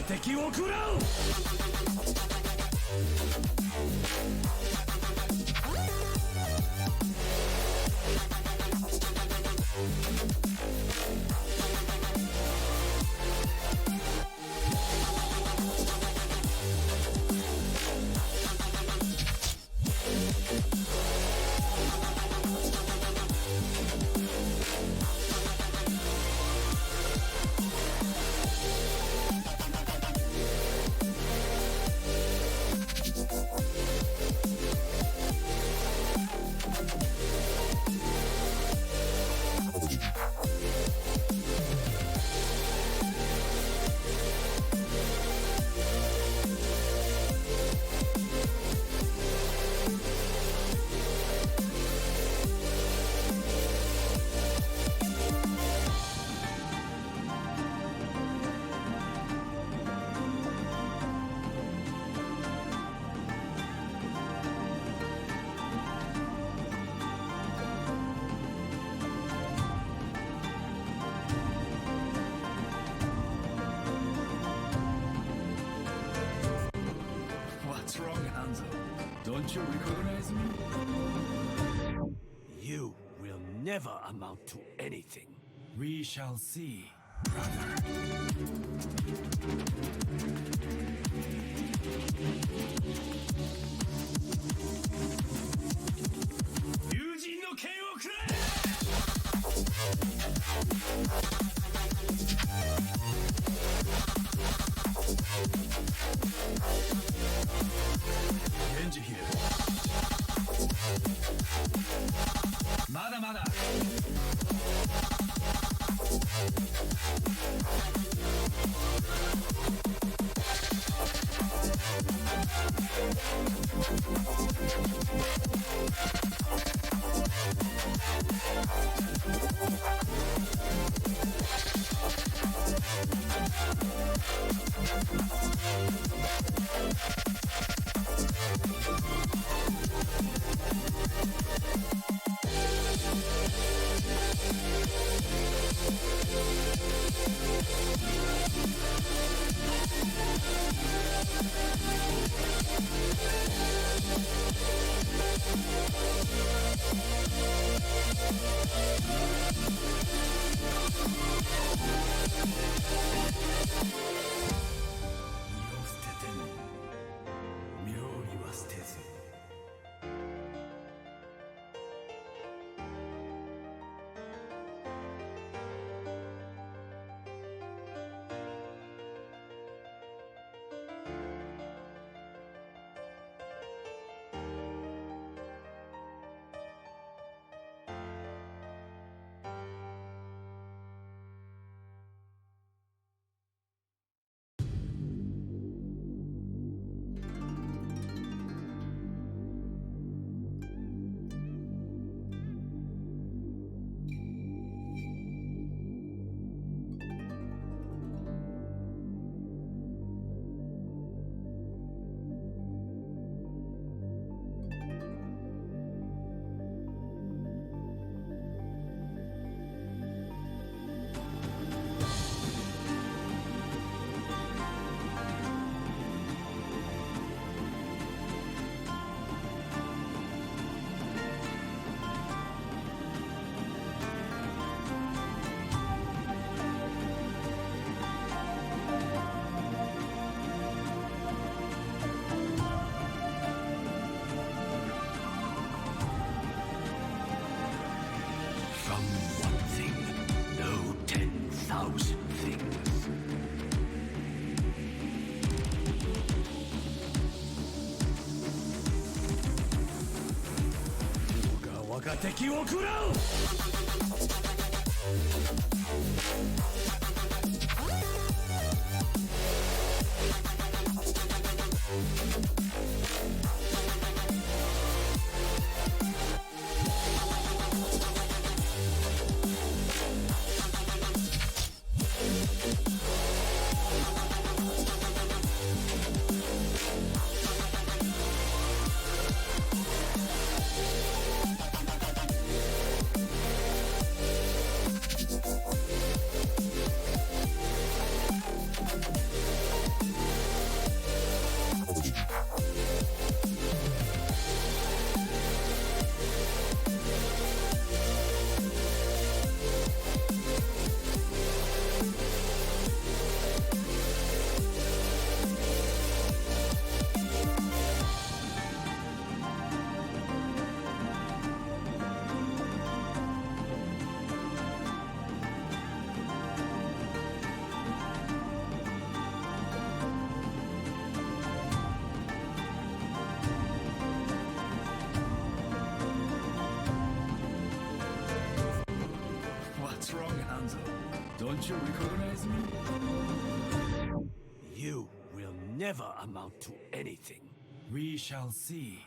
敵を食らう。What's wrong, Hanzo? Don't you recognize me? You will never amount to anything. We shall see, brother. 友人の剣をくらえ。源氏姫、まだまだ。敵を食らう。Don't you recognize me? You will never amount to anything. We shall see.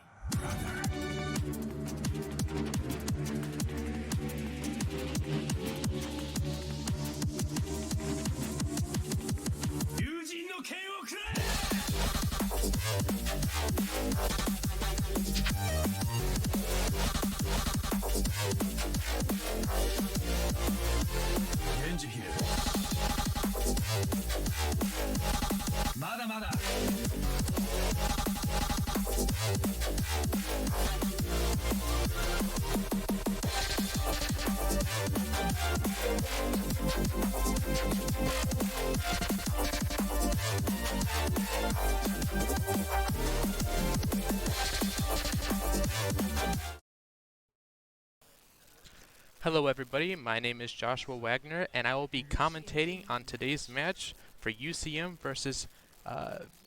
Genji here. Mada mada. Hello everybody, my name is Joshua Wagner and I will be commentating on today's match for UCM versus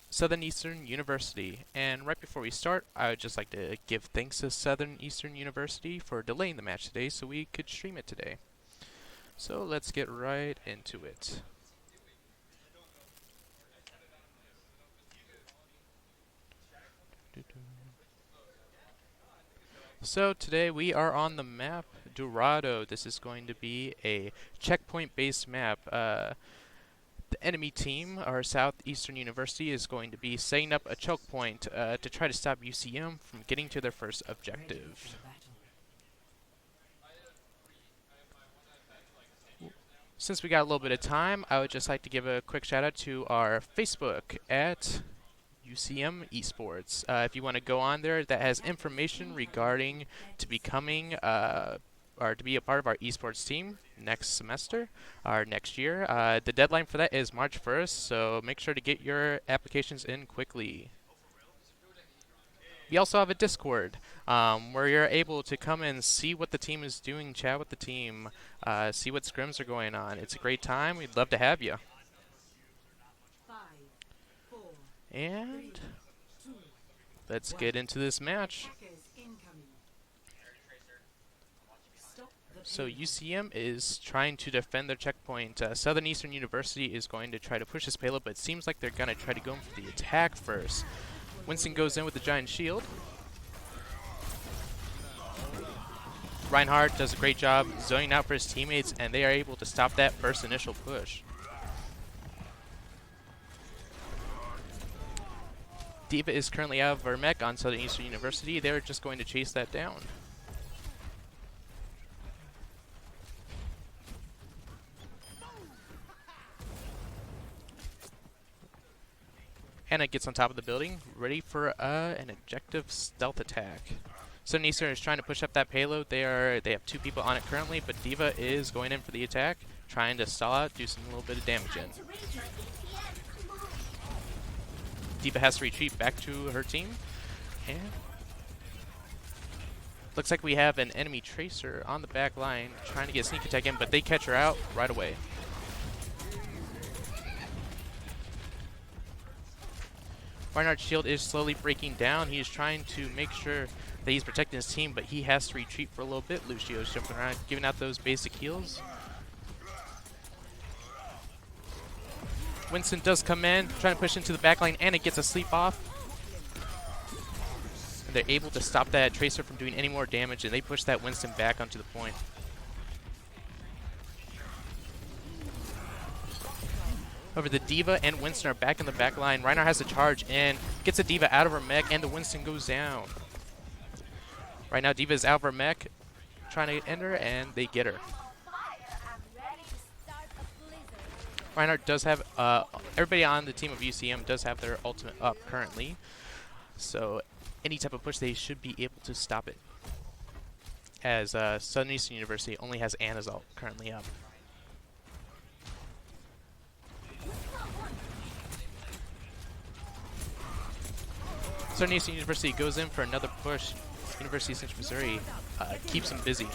Southeastern University. And right before we start, I would just like to give thanks to Southeastern University for delaying the match today so we could stream it today. So let's get right into it. So today we are on the map Dorado. This is going to be a checkpoint based map. The enemy team, our Southeastern University, is going to be setting up a choke point to try to stop UCM from getting to their first objective. Since we got a little bit of time, I would just like to give a quick shout out to our Facebook at UCM Esports. If you want to go on there, that has information regarding to becoming or to be a part of our esports team next semester or next year. The deadline for that is March 1st, so make sure to get your applications in quickly. We also have a Discord where you're able to come and see what the team is doing, chat with the team, see what scrims are going on. It's a great time. We'd love to have you. And let's get into this match. So UCM is trying to defend their checkpoint. Southeastern University is going to try to push this payload, but it seems like they're going to try to go in for the attack first. Winston goes in with the giant shield. Reinhardt does a great job zoning out for his teammates, and they are able to stop that first initial push. D.Va is currently out of her mech on Southeastern University. They're just going to chase that down. Anna gets on top of the building, ready for an objective stealth attack. Southeastern is trying to push up that payload. They have two people on it currently, but D.Va is going in for the attack, trying to stall out, do some little bit of damage in. D.Va has to retreat back to her team, and looks like we have an enemy tracer on the back line trying to get a sneak attack in, but they catch her out right away. Reinhardt's shield is slowly breaking down. He is trying to make sure that he's protecting his team, but he has to retreat for a little bit. Lucio's jumping around, giving out those basic heals. Winston does come in, trying to push into the backline, and it gets a sleep off. And they're able to stop that tracer from doing any more damage, and they push that Winston back onto the point. However, the D.Va and Winston are back in the back line. Reinhardt has a charge and gets the D.Va out of her mech, and the Winston goes down. Right now, D.Va is out of her mech, trying to end her, and they get her. Reinhardt does have, everybody on the team of UCM does have their ultimate up currently. So any type of push, they should be able to stop it. As Southeastern University only has Anna's ult currently up. Southeastern University goes in for another push. University of Central Missouri keeps them busy.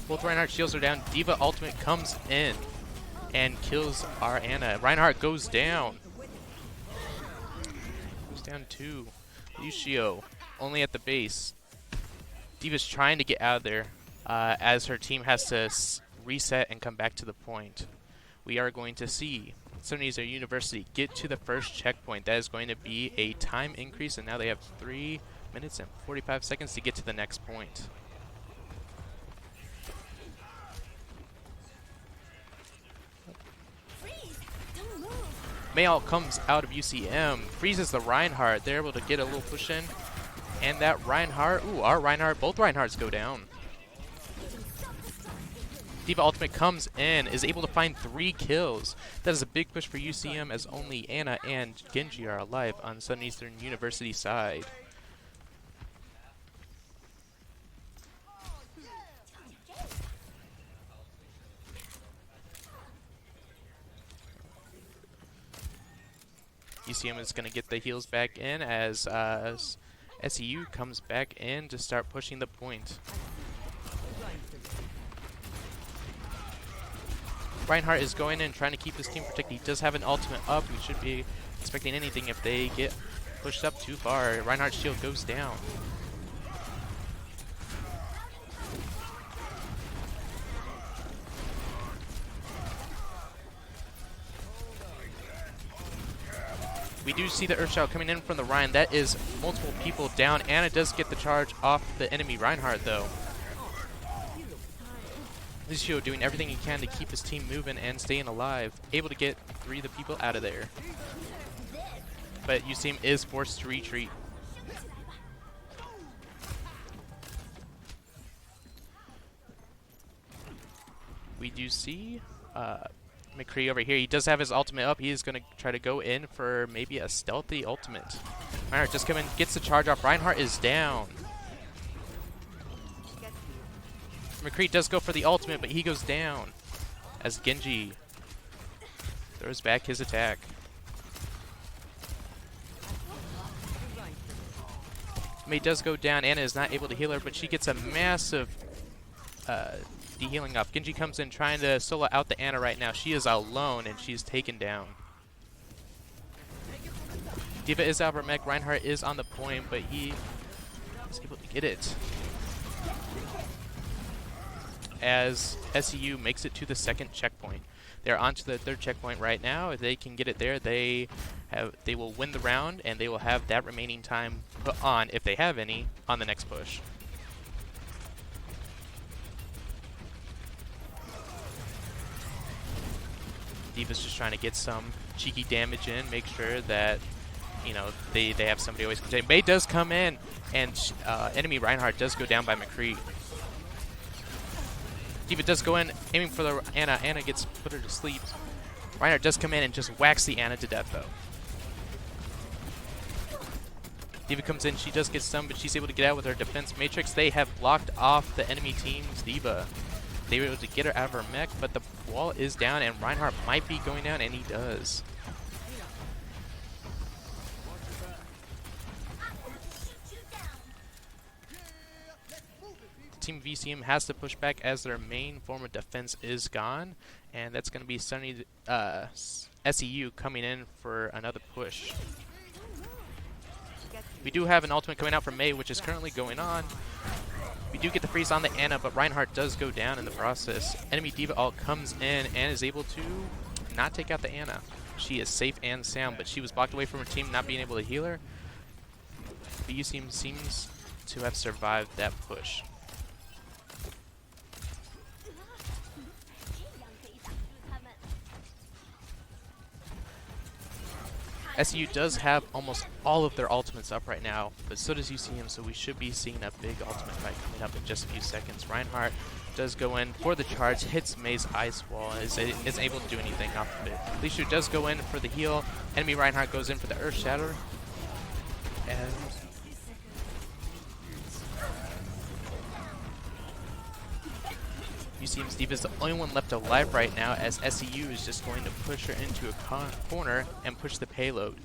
Both Reinhardt shields are down. D.Va ultimate comes in and kills our Anna. Reinhardt goes down. Goes down to Lucio, only at the base. D.Va's trying to get out of there as her team has to reset and come back to the point. We are going to see Southeastern University get to the first checkpoint. That is going to be a time increase, and now they have 3 minutes and 45 seconds to get to the next point. Mayall comes out of UCM, freezes the Reinhardt. They're able to get a little push in. And that Reinhardt, ooh, our Reinhardt, both Reinhardts go down. D.Va Ultimate comes in, is able to find 3 kills. That is a big push for UCM as only Ana and Genji are alive on Southeastern University side. UCM is going to get the heals back in as SEU comes back in to start pushing the point. Reinhardt is going in trying to keep his team protected. He does have an ultimate up. We should be expecting anything if they get pushed up too far. Reinhardt's shield goes down. We do see the Earthshout coming in from the Ryan. That is multiple people down. Ana does get the charge off the enemy Reinhardt, though. Elysian doing everything he can to keep his team moving and staying alive. Able to get 3 of the people out of there. But UCM is forced to retreat. We do see McCree over here. He does have his ultimate up. He is going to try to go in for maybe a stealthy ultimate. Reinhardt just come in, gets the charge off. Reinhardt is down. McCree does go for the ultimate, but he goes down as Genji throws back his attack. Mei does go down. Ana is not able to heal her, but she gets a massive de-healing up. Genji comes in trying to solo out the Ana right now. She is alone and she's taken down. D.Va is out of her mech. Reinhardt is on the point, but he is able to get it. As SEU makes it to the second checkpoint. They're on to the third checkpoint right now. If they can get it there, they will win the round, and they will have that remaining time put on, if they have any, on the next push. D.Va's just trying to get some cheeky damage in, make sure that, you know, they have somebody always contain. Mei does come in, and enemy Reinhardt does go down by McCree. D.Va does go in, aiming for the Ana. Ana gets put her to sleep. Reinhardt does come in and just whacks the Ana to death, though. D.Va comes in, she does get stunned, but she's able to get out with her defense matrix. They have blocked off the enemy team's D.Va. They were able to get her out of her mech, but the wall is down, and Reinhardt might be going down, and he does. Team VCM has to push back as their main form of defense is gone, and that's going to be SEU coming in for another push. We do have an ultimate coming out from Mei, which is currently going on. We do get the freeze on the Ana, but Reinhardt does go down in the process. Enemy D.Va ult comes in and is able to not take out the Ana. She is safe and sound, but she was blocked away from her team, not being able to heal her. But UCM seems to have survived that push. SEU does have almost all of their ultimates up right now, but so does UCM, so we should be seeing a big ultimate fight coming up in just a few seconds. Reinhardt does go in for the charge, hits Mei's ice wall, and isn't able to do anything off of it. Elysian does go in for the heal. Enemy Reinhardt goes in for the Earth Shatter. And UCM's D.Va is the only one left alive right now, as SEU is just going to push her into a corner and push the payload.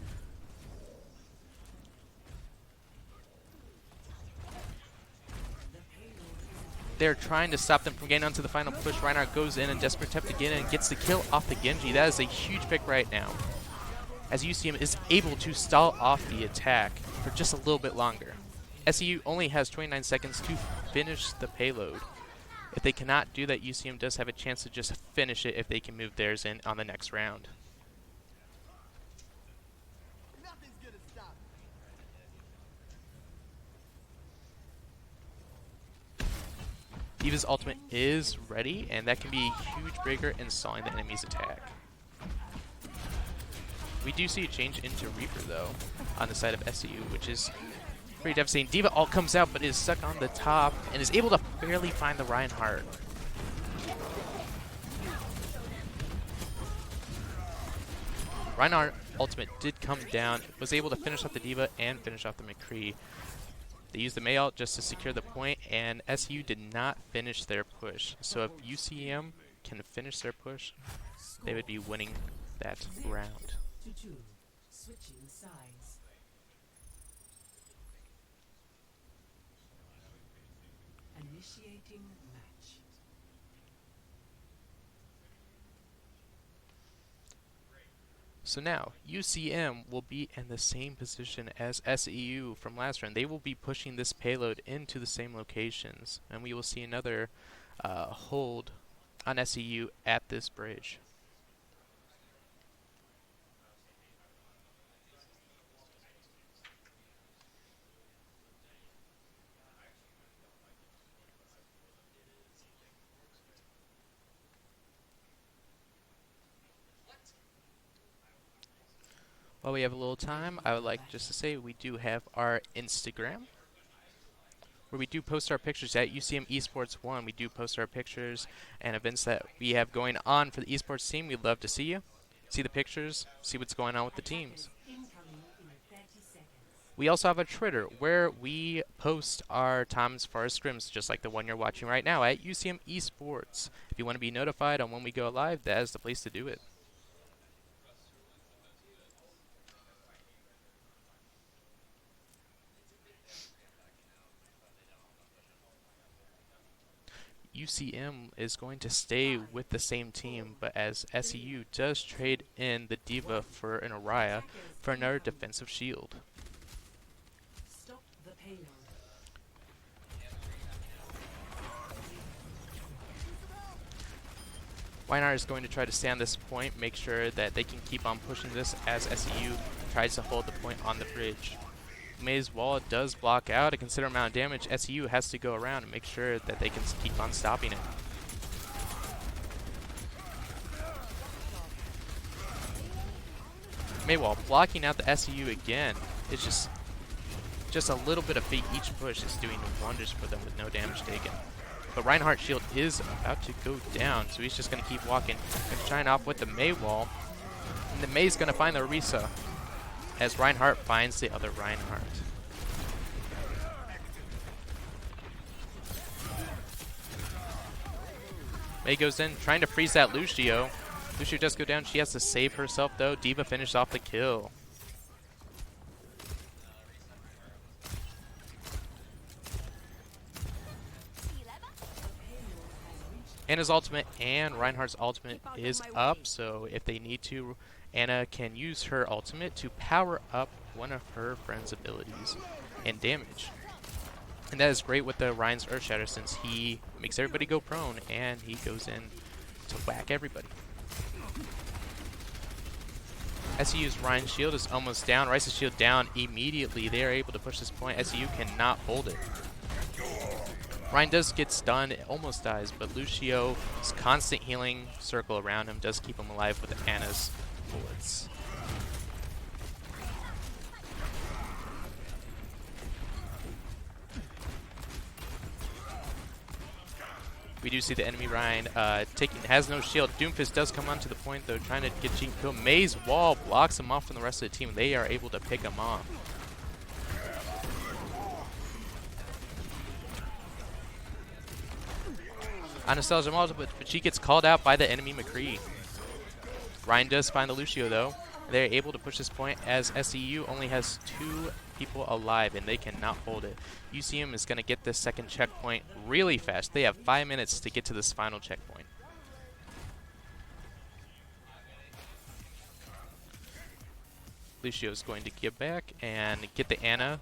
They're trying to stop them from getting onto the final push. Reinhardt goes in and desperate attempt to get in and gets the kill off the Genji. That is a huge pick right now, as UCM is able to stall off the attack for just a little bit longer. SEU only has 29 seconds to finish the payload. If they cannot do that, UCM does have a chance to just finish it if they can move theirs in on the next round. D.Va's ultimate is ready, and that can be a huge breaker in stalling the enemy's attack. We do see a change into Reaper, though, on the side of SEU, which is pretty devastating. D.Va ult comes out, but is stuck on the top, and is able to barely find the Reinhardt. Reinhardt ultimate did come down, was able to finish off the D.Va and finish off the McCree. They used the Mei ult just to secure the point, and SEU did not finish their push. So if UCM can finish their push, they would be winning that round. Switching sides. Initiating match. So now, UCM will be in the same position as SEU from last round. They will be pushing this payload into the same locations, and we will see another hold on SEU at this bridge. While we have a little time, I would like just to say we do have our Instagram, where we do post our pictures at UCM Esports 1. We do post our pictures and events that we have going on for the esports team. We'd love to see you, see the pictures, see what's going on with the teams. We also have a Twitter where we post our times for our scrims, just like the one you're watching right now at UCM Esports. If you want to be notified on when we go live, that is the place to do it. UCM is going to stay with the same team, but as SEU does trade in the D.Va for an Araya for another defensive shield. Stop the payload. Reinhardt is going to try to stay on this point, make sure that they can keep on pushing this as SEU tries to hold the point on the bridge. Mei's wall does block out a considerable amount of damage. SEU has to go around and make sure that they can keep on stopping it. Mei wall blocking out the SEU again. It's just a little bit of fate each push is doing wonders for them with no damage taken. But Reinhardt's shield is about to go down, so he's just going to keep walking and trying off with the Mei wall. And the Mei's going to find the Orisa, as Reinhardt finds the other Reinhardt. Mei goes in, trying to freeze that Lucio. Lucio does go down. She has to save herself, though. D.Va finished off the kill. Anna's ultimate and Reinhardt's ultimate is up, so if they need to, Anna can use her ultimate to power up one of her friend's abilities and damage. And that is great with the Ryan's Earthshatter, since he makes everybody go prone and he goes in to whack everybody. SEU's Ryan's shield is almost down. Rice's shield down immediately. They are able to push this point. SEU cannot hold it. Ryan does get stunned, almost dies, but Lucio's constant healing circle around him does keep him alive with Anna's bullets. We do see the enemy Ryan has no shield. Doomfist does come onto the point, though, trying to get Jean kill. Mei's wall blocks him off from the rest of the team. They are able to pick him off. Anastasia multiple, but she gets called out by the enemy McCree. Ryan does find the Lucio, though. They're able to push this point as SEU only has 2 people alive, and they cannot hold it. UCM is going to get this second checkpoint really fast. They have 5 minutes to get to this final checkpoint. Lucio is going to give back and get the Anna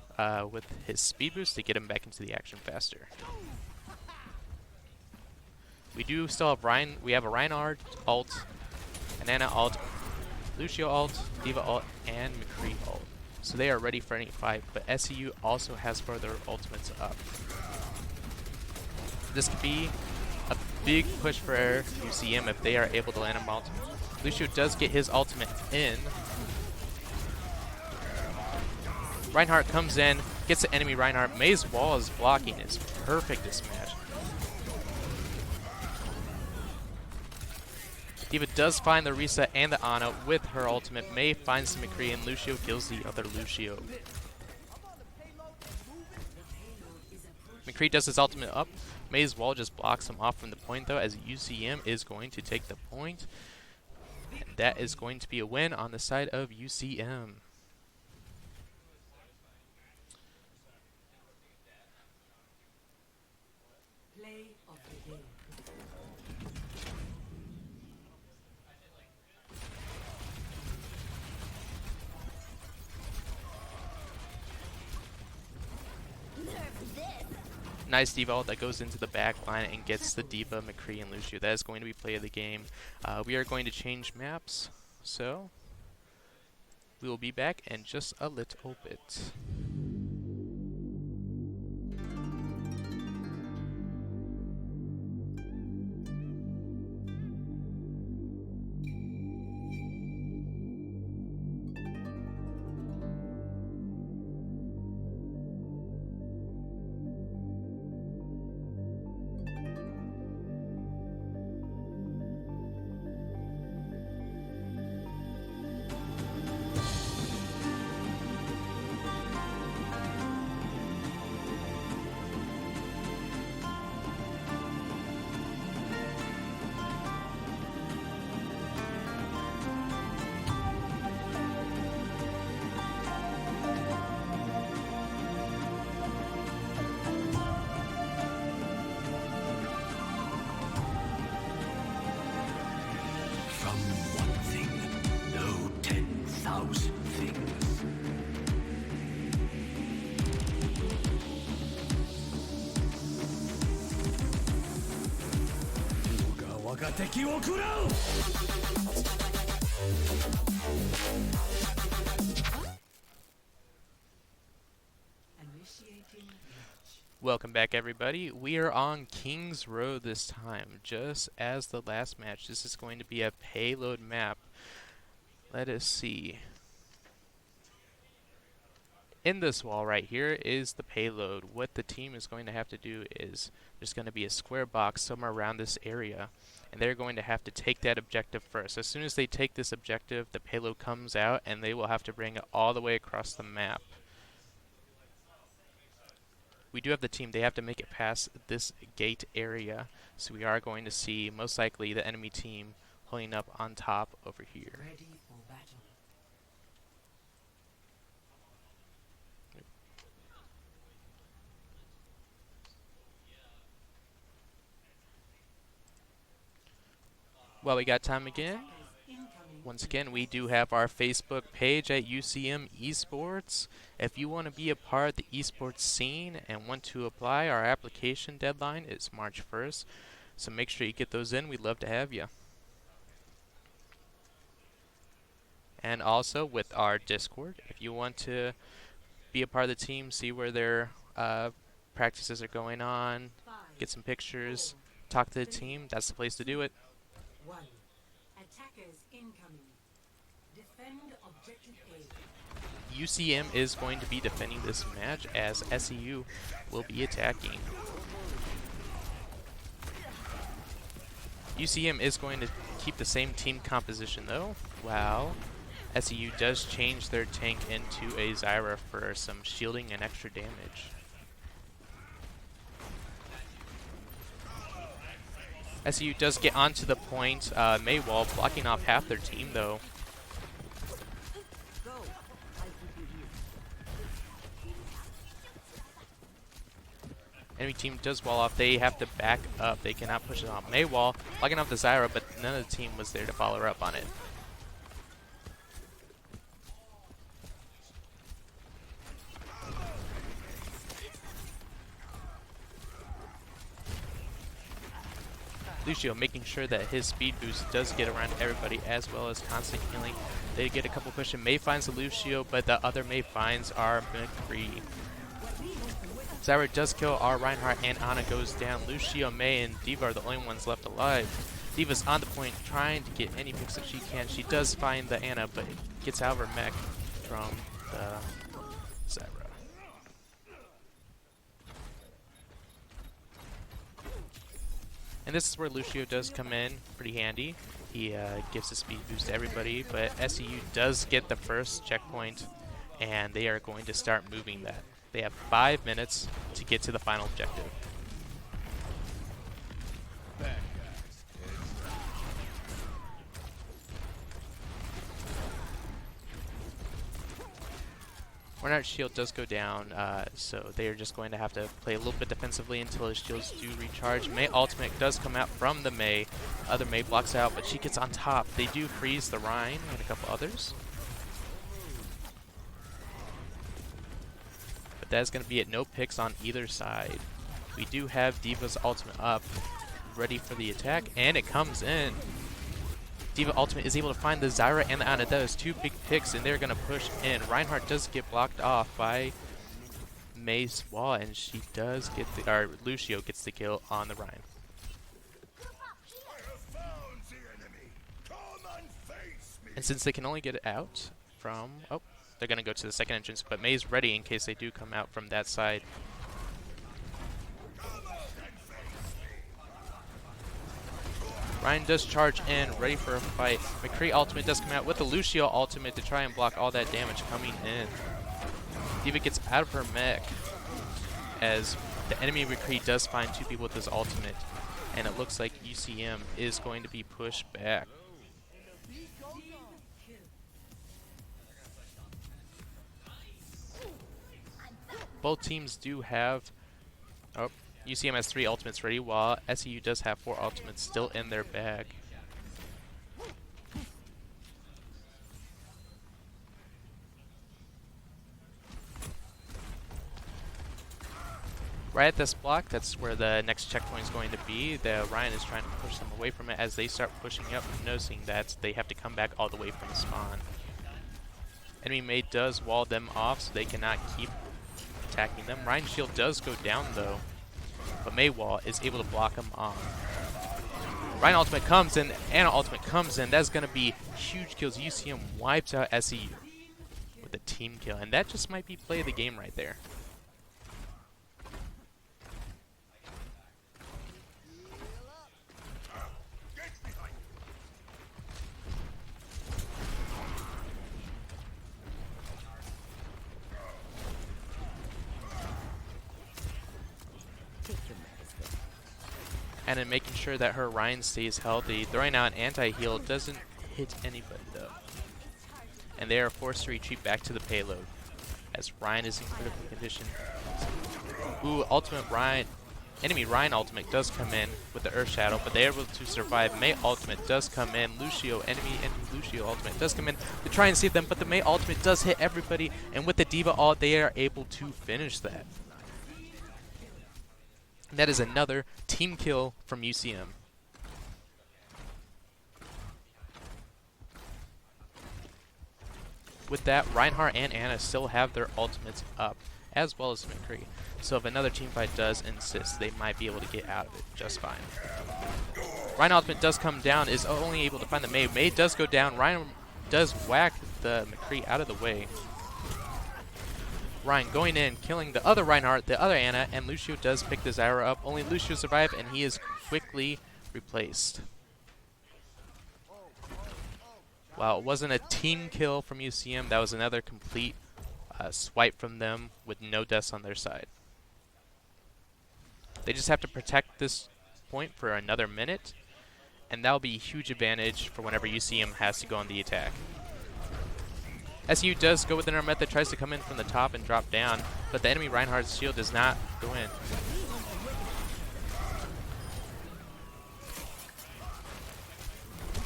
with his speed boost to get him back into the action faster. We do still have Ryan. We have a Reinhardt ult, an Ana ult, Lucio ult, Diva ult, and McCree ult. So they are ready for any fight, but SEU also has further ultimates up. This could be a big push for UCM if they are able to land a ultimate. Lucio does get his ultimate in. Reinhardt comes in, gets the enemy Reinhardt. May's wall is blocking is perfect this match. Diva does find the reset and the Ana with her ultimate. May finds the McCree and Lucio kills the other Lucio. McCree does his ultimate up. May's wall just blocks him off from the point though, as UCM is going to take the point. And that is going to be a win on the side of UCM. Play of the game. Nice Diva ult that goes into the back line and gets the Diva, McCree, and Lucio. That is going to be play of the game. We are going to change maps, so we will be back in just a little bit. From one thing, know 10,000 things. Initiating match. Welcome back, everybody. We are on King's Road this time, just as the last match. This is going to be a payload map. Let us see. In this wall right here is the payload. What the team is going to have to do is there's going to be a square box somewhere around this area, and they're going to have to take that objective first. As soon as they take this objective, the payload comes out, and they will have to bring it all the way across the map. We do have the team. They have to make it past this gate area, so we are going to see most likely the enemy team pulling up on top over here. Ready for battle. Well, we got time again. Incoming. Once again, we do have our Facebook page at UCM Esports. If you want to be a part of the esports scene and want to apply, our application deadline is March 1st. So make sure you get those in. We'd love to have you. And also with our Discord, if you want to be a part of the team, see where their practices are going on, get some pictures, talk to the team, that's the place to do it. 1. Attackers incoming. Defend objective A. UCM is going to be defending this match as SEU will be attacking. UCM is going to keep the same team composition though. Wow. SEU does change their tank into a Zyra for some shielding and extra damage. SEU does get onto the point. Maywall blocking off half their team though. Enemy team does wall off. They have to back up. They cannot push it off. Maywall blocking off the Zyra, but none of the team was there to follow her up on it. Lucio making sure that his speed boost does get around everybody as well as constant healing. They get a couple push and Mei finds the Lucio, but the other Mei finds our McCree. Zyra does kill our Reinhardt and Ana goes down. Lucio, Mei, and D.Va are the only ones left alive. D.Va's on the point trying to get any picks that she can. She does find the Ana, but gets out of her mech from the Zyra. And this is where Lucio does come in pretty handy. He gives a speed boost to everybody, but SEU does get the first checkpoint, and they are going to start moving that. They have 5 minutes to get to the final objective. Reinhardt's shield does go down, so they are just going to have to play a little bit defensively until his shields do recharge. Mei ultimate does come out from the Mei. Other Mei blocks out, but she gets on top. They do freeze the Rein and a couple others. But that's going to be at no picks on either side. We do have D.Va's ultimate up, ready for the attack, and it comes in. D.Va ultimate is able to find the Zyra and the Ana. That is 2 big picks, and they're going to push in. Reinhardt does get blocked off by Mei's wall, and she does get the, or Lucio gets the kill on the Rein. And since they can only get it out from, oh, they're going to go to the second entrance, but Mei's ready in case they do come out from that side. Ryan does charge in, ready for a fight. McCree ultimate does come out with the Lucio ultimate to try and block all that damage coming in. D.Va gets out of her mech as the enemy McCree does find 2 people with his ultimate, and it looks like UCM is going to be pushed back. Both teams do have, oh, UCM has 3 ultimates ready, while SEU does have 4 ultimates still in their bag. Right at this block, that's where the next checkpoint is going to be. The Ryan is trying to push them away from it as they start pushing up, noticing that they have to come back all the way from the spawn. Enemy Mei does wall them off so they cannot keep attacking them. Ryan's shield does go down though, but Mei wall is able to block him off. Ryan ultimate comes in, Ana ultimate comes in. That's going to be huge kills. UCM wipes out SEU with a team kill, and that just might be play of the game right there. And then making sure that her Ryan stays healthy. Throwing out an anti-heal doesn't hit anybody though. And they are forced to retreat back to the payload as Ryan is in critical condition. Ooh, ultimate Ryan, enemy Ryan ultimate does come in with the Earth Shadow, but they are able to survive. Mei ultimate does come in. Enemy Lucio ultimate does come in to try and save them, but the Mei ultimate does hit everybody, and with the D.Va ult, they are able to finish that. And that is another team kill from UCM. With that, Reinhardt and Ana still have their ultimates up, as well as McCree. So if another team fight does insist, they might be able to get out of it just fine. Ryan ultimate does come down, is only able to find the Mei. Mei does go down. Ryan does whack the McCree out of the way. Ryan going in, killing the other Reinhardt, the other Ana, and Lucio does pick the Zyra up. Only Lucio survived, and he is quickly replaced. Wow, it wasn't a team kill from UCM. That was another complete swipe from them with no deaths on their side. They just have to protect this point for another minute, and that will be a huge advantage for whenever UCM has to go on the attack. SEU does go with an method, tries to come in from the top and drop down, but the enemy Reinhardt's shield does not go in.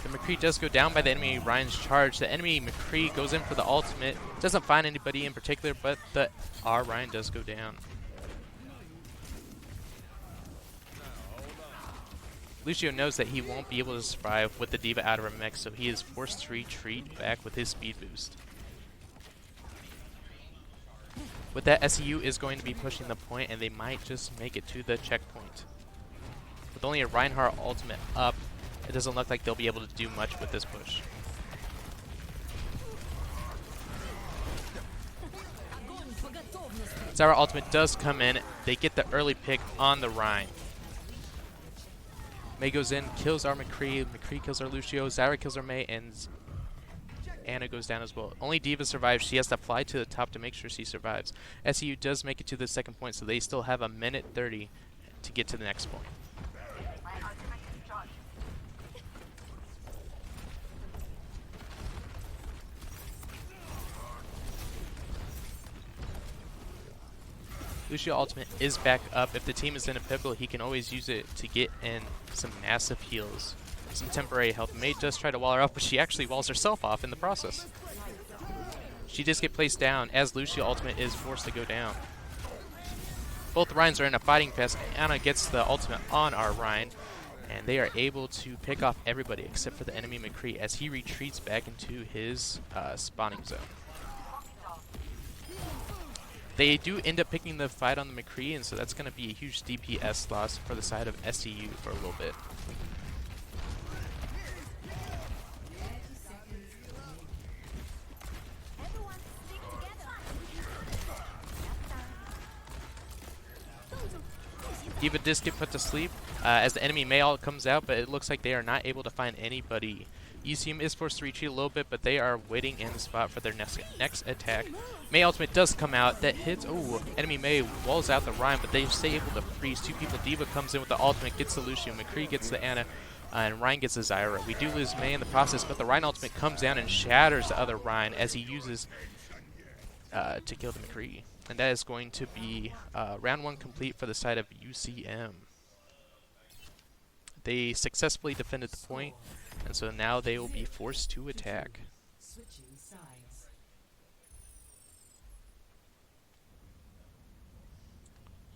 The McCree does go down by the enemy Ryan's charge. The enemy McCree goes in for the ultimate, doesn't find anybody in particular, but our Ryan does go down. Lucio knows that he won't be able to survive with the D.Va out of her mix, so he is forced to retreat back with his speed boost. With that, SEU is going to be pushing the point, and they might just make it to the checkpoint. With only a Reinhardt ultimate up, it doesn't look like they'll be able to do much with this push. Zyra ultimate does come in. They get the early pick on the Rein. Mei goes in, kills our McCree. McCree kills our Lucio. Zyra kills our Mei, and Anna goes down as well. Only D.Va survives. She has to fly to the top to make sure she survives. SEU does make it to the second point, so they still have a minute 30 to get to the next point. Lucio ultimate is back up. If the team is in a pickle, he can always use it to get in some massive heals. Some temporary health. Mei does try to wall her off, but she actually walls herself off in the process. She does get placed down as Lucio ultimate is forced to go down. Both Reins are in a fighting pass. Anna gets the ultimate on our Rein, and they are able to pick off everybody except for the enemy McCree as he retreats back into his spawning zone. They do end up picking the fight on the McCree, and so that's going to be a huge DPS loss for the side of SEU for a little bit. D.Va does get put to sleep as the enemy Mei ult comes out, but it looks like they are not able to find anybody. UCM is forced to retreat a little bit, but they are waiting in the spot for their next attack. Mei ultimate does come out. That hits. Oh, enemy Mei walls out the Rein, but they stay able to freeze two people. D.Va comes in with the ultimate, gets the Lucio. McCree gets the Anna, and Rein gets the Zyra. We do lose Mei in the process, but the Rein ultimate comes down and shatters the other Rein as he uses to kill the McCree. And that is going to be round one complete for the side of UCM. They successfully defended the point, and so now they will be forced to attack. Switching sides.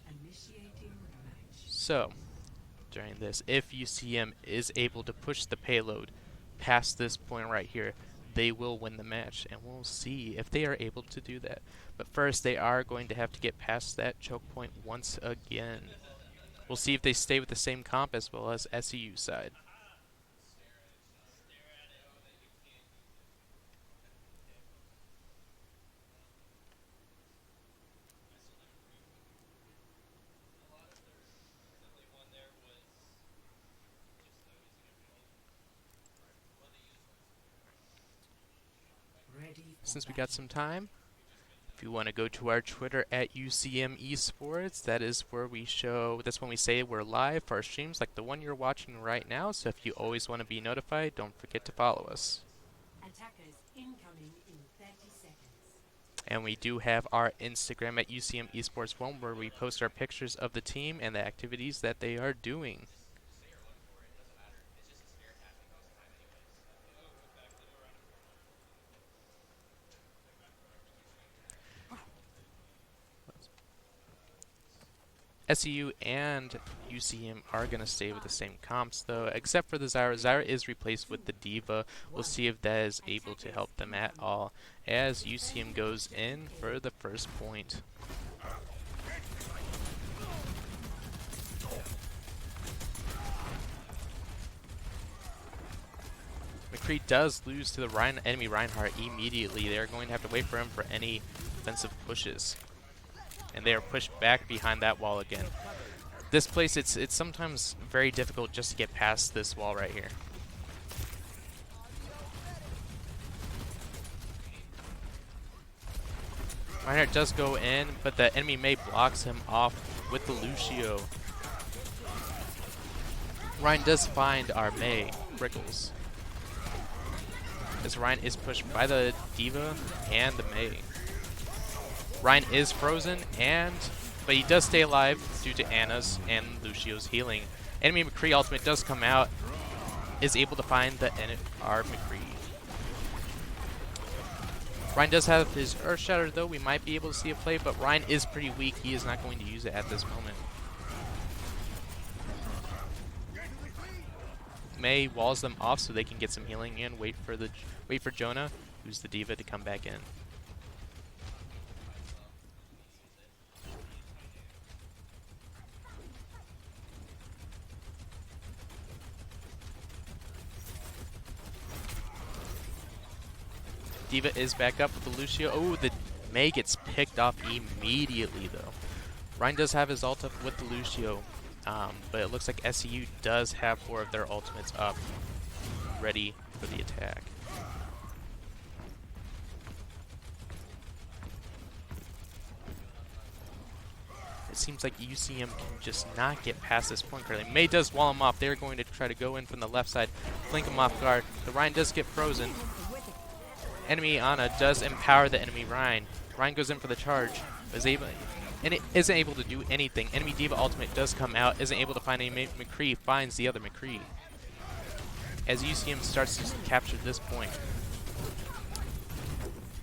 Initiating match. So, during this, if UCM is able to push the payload past this point right here, they will win the match, and we'll see if they are able to do that. But first, they are going to have to get past that choke point once again. We'll see if they stay with the same comp as well as SEU side. Since we got some time, if you want to go to our Twitter at UCM Esports, that is where we show, that's when we say we're live for our streams like the one you're watching right now. So if you always want to be notified, don't forget to follow us. Attackers incoming in 30 seconds. And we do have our Instagram at UCM Esports 1 where we post our pictures of the team and the activities that they are doing. SEU and UCM are going to stay with the same comps though, except for the Zyra. Zyra is replaced with the D.Va. We'll see if that is able to help them at all as UCM goes in for the first point. McCree does lose to the enemy Reinhardt immediately. They are going to have to wait for him for any defensive pushes. And they are pushed back behind that wall again. This place, it's sometimes very difficult just to get past this wall right here. Reinhardt does go in, but the enemy Mei blocks him off with the Lucio. Rein does find our Mei, Brickles. As Rein is pushed by the D.Va and the Mei. Rein is frozen, but he does stay alive due to Anna's and Lucio's healing. Enemy McCree ultimate does come out, is able to find our McCree. Rein does have his Earth Shatter though, we might be able to see a play, but Rein is pretty weak, he is not going to use it at this moment. Mei walls them off so they can get some healing in. Wait for Jonah, who's the diva, to come back in. Diva is back up with the Lucio. Oh, the Mei gets picked off immediately though. Ryan does have his ult up with the Lucio, but it looks like SEU does have 4 of their ultimates up, ready for the attack. It seems like UCM can just not get past this point currently. Mei does wall him off. They're going to try to go in from the left side, flank him off guard. The Ryan does get frozen. Enemy Ana does empower the enemy Ryan. Ryan goes in for the charge, but it isn't able to do anything. Enemy Diva ultimate does come out, isn't able to find any McCree, finds the other McCree. As UCM starts to capture this point.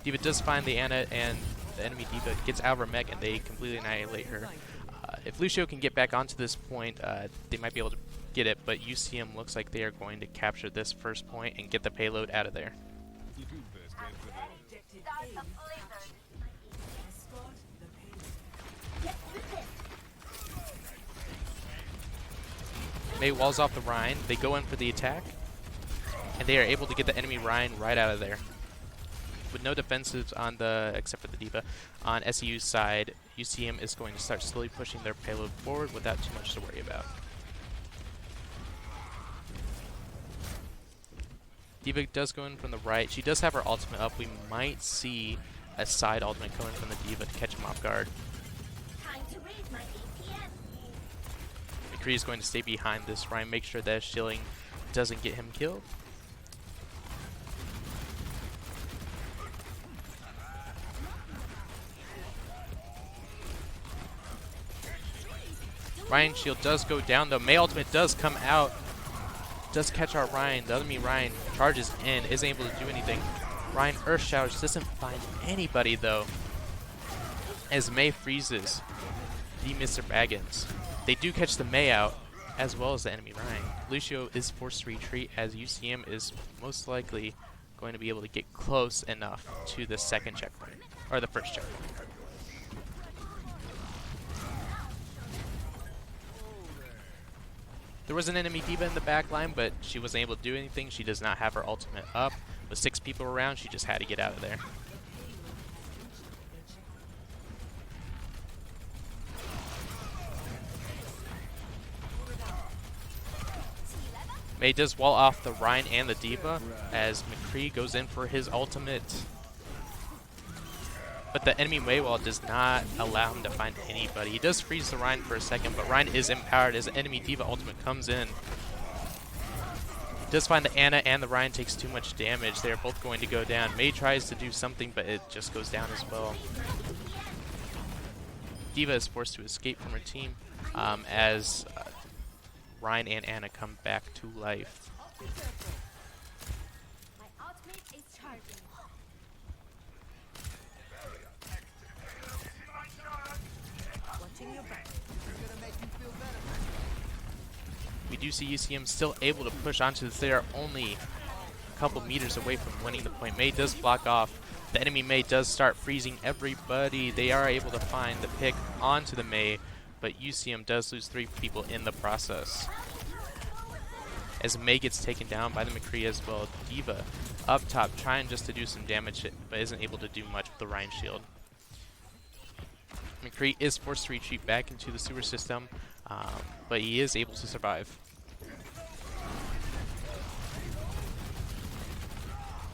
Diva does find the Ana, and the enemy Diva gets out of her mech and they completely annihilate her. If Lucio can get back onto this point, they might be able to get it, but UCM looks like they are going to capture this first point and get the payload out of there. Objective A captured. Escort the payload. Mei walls off the Rhine. They go in for the attack, and they are able to get the enemy Rhine right out of there. With no defensives on except for the Diva, on SEU's side, UCM is going to start slowly pushing their payload forward without too much to worry about. Diva does go in from the right. She does have her ultimate up. We might see a side ultimate going from the Diva to catch him off guard. McCree is going to stay behind this Ryan, make sure that shielding doesn't get him killed. Ryan's shield does go down though. Mei ultimate does come out. Does catch our Ryan. The enemy Ryan charges in, isn't able to do anything. Ryan Earth Showers doesn't find anybody though. As Mei freezes the Mr. Baggins. They do catch the Mei out, as well as the enemy Ryan. Lucio is forced to retreat as UCM is most likely going to be able to get close enough to the second checkpoint, or the first checkpoint. There was an enemy Diva in the back line, but she wasn't able to do anything. She does not have her ultimate up. With 6 people around, she just had to get out of there. Mei does wall off the Ryan and the Diva as McCree goes in for his ultimate. But the enemy Mei wall does not allow him to find anybody. He does freeze the Ryan for a second, but Ryan is empowered as the enemy Diva ultimate comes in. He does find the Ana, and the Ryan takes too much damage. They are both going to go down. Mei tries to do something, but it just goes down as well. Diva is forced to escape from her team as Ryan and Ana come back to life. My ultimate is charging. Watching your back. We do see UCM still able to push onto this. They are only a couple meters away from winning the point. Mei does block off. The enemy Mei does start freezing everybody. They are able to find the pick onto the Mei, but UCM does lose 3 people in the process. As Mei gets taken down by the McCree as well. Diva up top trying just to do some damage, but isn't able to do much with the Ryan shield. McCree is forced to retreat back into the sewer system, but he is able to survive.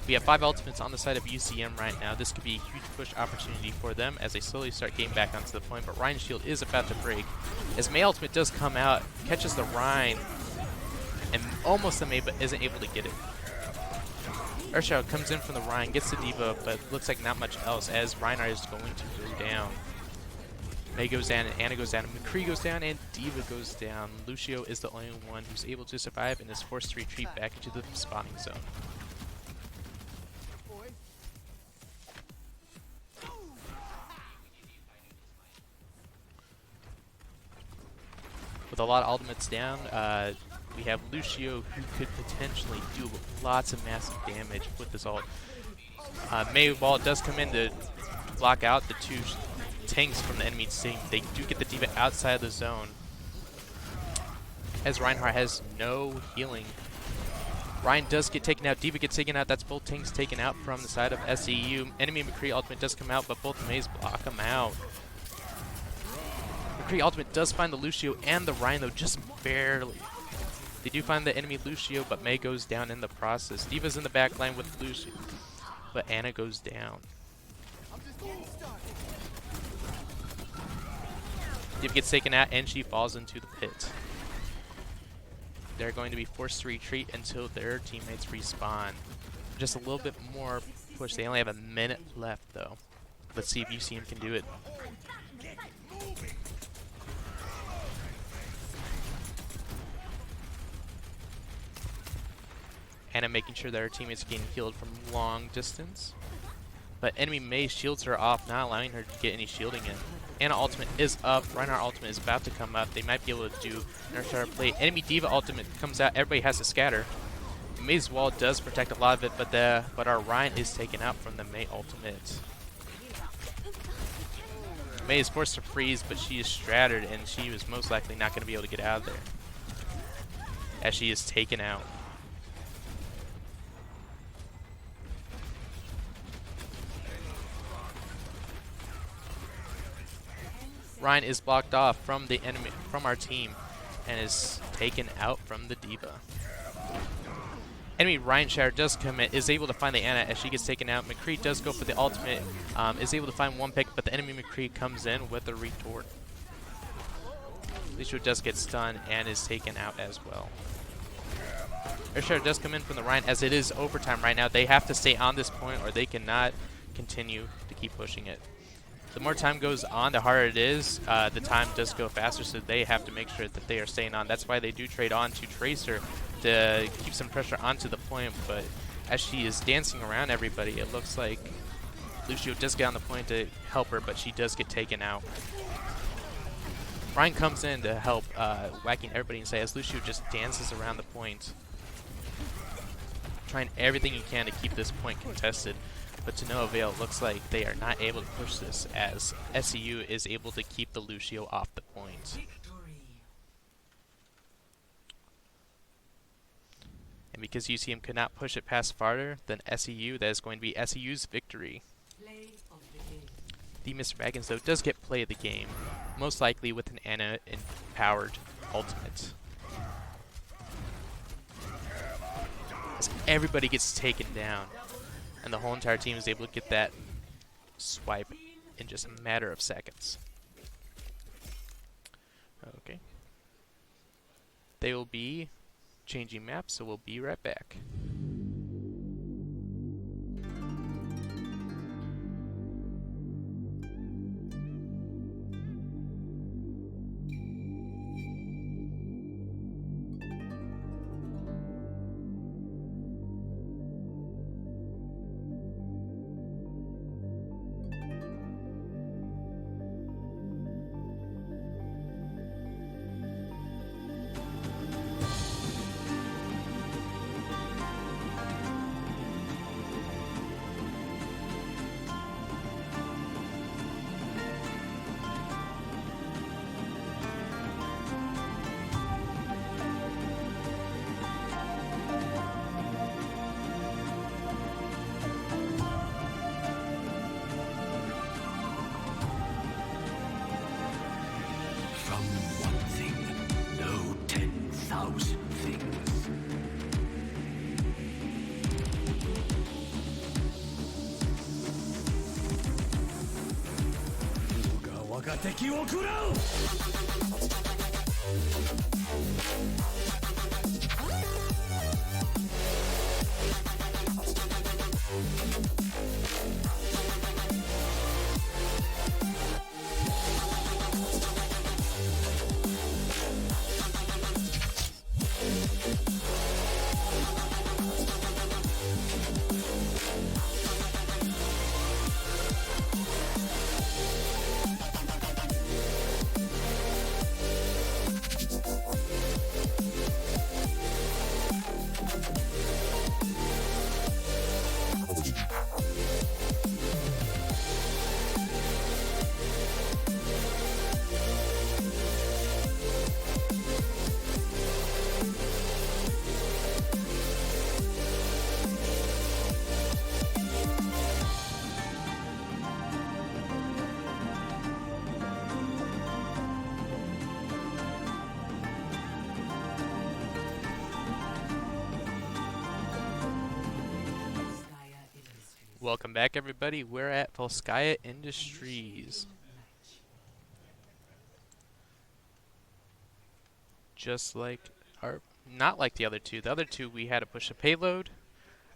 We have 5 ultimates on the side of UCM right now. This could be a huge push opportunity for them as they slowly start getting back onto the point, but Ryan's shield is about to break. As Mei ultimate does come out, catches the Ryan, and almost the Mei, but isn't able to get it. Urshow comes in from the Ryan, gets the Diva, but looks like not much else as Reinhardt is going to go down. Mei goes down, and Ana goes down, and McCree goes down, and Diva goes down. Lucio is the only one who's able to survive and is forced to retreat back into the spawning zone. With a lot of ultimates down, we have Lucio, who could potentially do lots of massive damage with this ult. Mei while it does come in to block out the two tanks from the enemy team, they do get the D.Va outside of the zone, as Reinhardt has no healing. Ryan does get taken out, D.Va gets taken out, that's both tanks taken out from the side of SEU. Enemy McCree ultimate does come out, but both Meis block him out. McCree ultimate does find the Lucio and the Ryan, though, just barely. They do find the enemy Lucio, but Mei goes down in the process. D.Va's in the back line with Lucio, but Anna goes down. D.Va gets taken out, and she falls into the pit. They're going to be forced to retreat until their teammates respawn. Just a little bit more push. They only have a minute left, though. Let's see if UCM can do it. Anna making sure that her teammates are getting healed from long distance. But enemy Mei shields her off, not allowing her to get any shielding in. Anna ultimate is up. Reinhardt ultimate is about to come up. They might be able to do an Earthshatter play. Enemy D.Va ultimate comes out. Everybody has to scatter. Mei's wall does protect a lot of it, but our Ryan is taken out from the Mei ultimate. Mei is forced to freeze, but she is strattered, and she was most likely not going to be able to get out of there, as she is taken out. Ryan is blocked off from the enemy, from our team, and is taken out from the D.Va. Enemy Ryan Shatter does come in, is able to find the Anna as she gets taken out. McCree does go for the ultimate, is able to find one pick, but the enemy McCree comes in with a retort. Lucio does get stunned and is taken out as well. Earthshatter does come in from the Ryan, as it is overtime right now. They have to stay on this point or they cannot continue to keep pushing it. The more time goes on, the harder it is. The time does go faster, so they have to make sure that they are staying on. That's why they do trade on to Tracer to keep some pressure onto the point, but as she is dancing around everybody, it looks like Lucio does get on the point to help her, but she does get taken out. Ryan comes in to help, whacking everybody inside as Lucio just dances around the point, trying everything he can to keep this point contested. But to no avail. It looks like they are not able to push this, as SEU is able to keep the Lucio off the point. And because UCM could not push it past farther than SEU, that is going to be SEU's victory. The Mr. Dragons, though, does get play of the game, most likely with an Anna-empowered ultimate. As everybody gets taken down, and the whole entire team is able to get that swipe in just a matter of seconds. Okay. They will be changing maps, so we'll be right back. From one thing, know 10,000 things. Welcome back, everybody. We're at Volskaya Industries. Just like not like the other two. The other two, we had to push a payload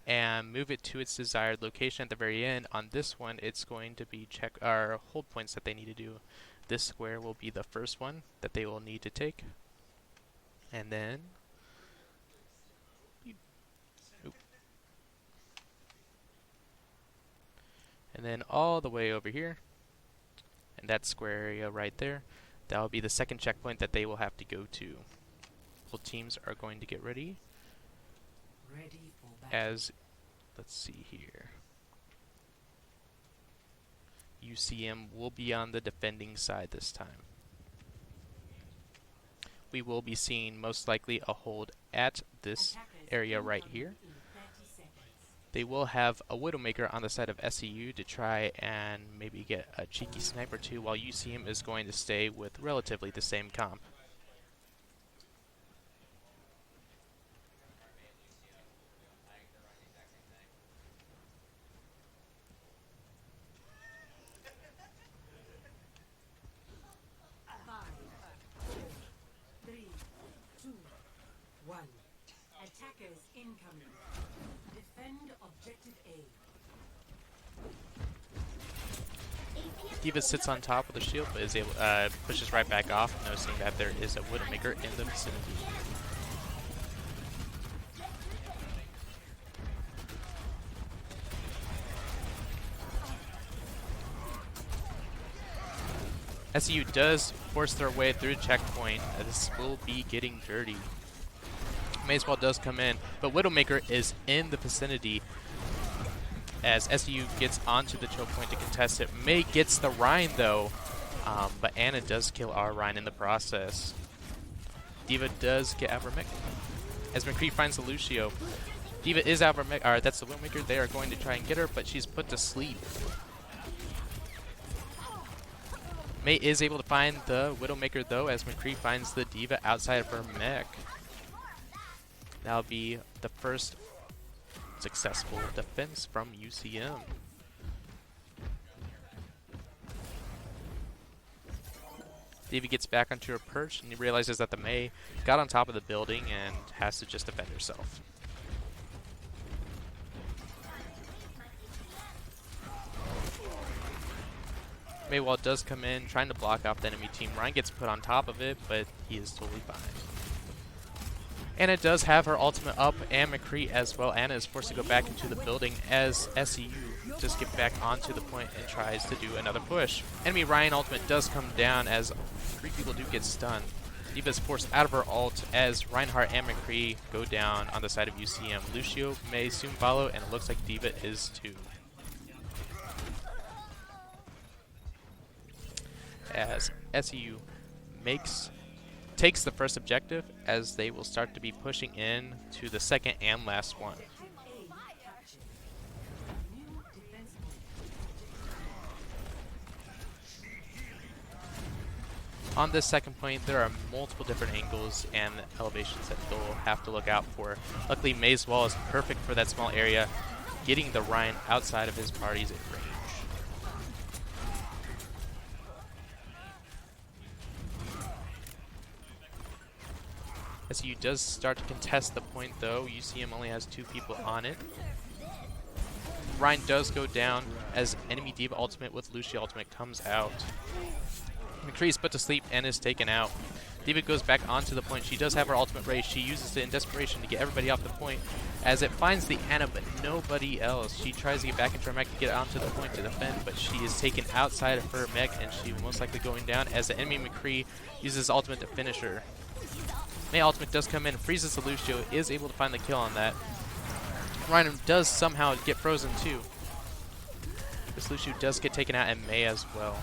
and move it to its desired location at the very end. On this one, it's going to be check our hold points that they need to do. This square will be the first one that they will need to take, and then all the way over here, and that square area right there, that will be the second checkpoint that they will have to go to. Both teams are going to get ready. As, let's see here, UCM will be on the defending side this time. We will be seeing most likely a hold at this area right here. They will have a Widowmaker on the side of SEU to try and maybe get a cheeky snipe or two, while UCM is going to stay with relatively the same comp. Attackers incoming. Defend objective A. D.Va sits on top of the shield, but is able pushes right back off, noticing that there is a Widowmaker in the vicinity. SEU does force their way through checkpoint. This will be getting dirty. Mazewell does come in, but Widowmaker is in the vicinity as SEU gets onto the choke point to contest it. May gets the Rhine though, but Anna does kill our Rhine in the process. D.Va does get Avermech as McCree finds the Lucio. D.Va is Avermech, or that's the Widowmaker. They are going to try and get her, but she's put to sleep. May is able to find the Widowmaker though, as McCree finds the D.Va outside of her mech. That'll be the first successful defense from UCM. D.Va gets back onto her perch and he realizes that the May got on top of the building and has to just defend herself. Maywall does come in, trying to block off the enemy team. Ryan gets put on top of it, but he is totally fine. Anna does have her ultimate up, and McCree as well. Anna is forced to go back into the building as SEU just get back onto the point and tries to do another push. Enemy Ryan ultimate does come down as 3 people do get stunned. D.Va is forced out of her ult as Reinhardt and McCree go down on the side of UCM. Lucio may soon follow, and it looks like D.Va is too. As SEU takes the first objective, as they will start to be pushing in to the second and last one. On this second point, there are multiple different angles and elevations that they'll have to look out for. Luckily, May's wall is perfect for that small area, getting the Ryan outside of his party's range. SEU does start to contest the point though. UCM only has 2 people on it. Ryan does go down as enemy D.Va ultimate with Lucio ultimate comes out. McCree is put to sleep and is taken out. D.Va goes back onto the point. She does have her ultimate raise. She uses it in desperation to get everybody off the point as it finds the Anna but nobody else. She tries to get back into her mech to get onto the point to defend, but she is taken outside of her mech and she will most likely going down as the enemy McCree uses ultimate to finish her. May ultimate does come in, freezes the Lucio, is able to find the kill on that. Ryan does somehow get frozen too. This Lucio does get taken out, and May as well.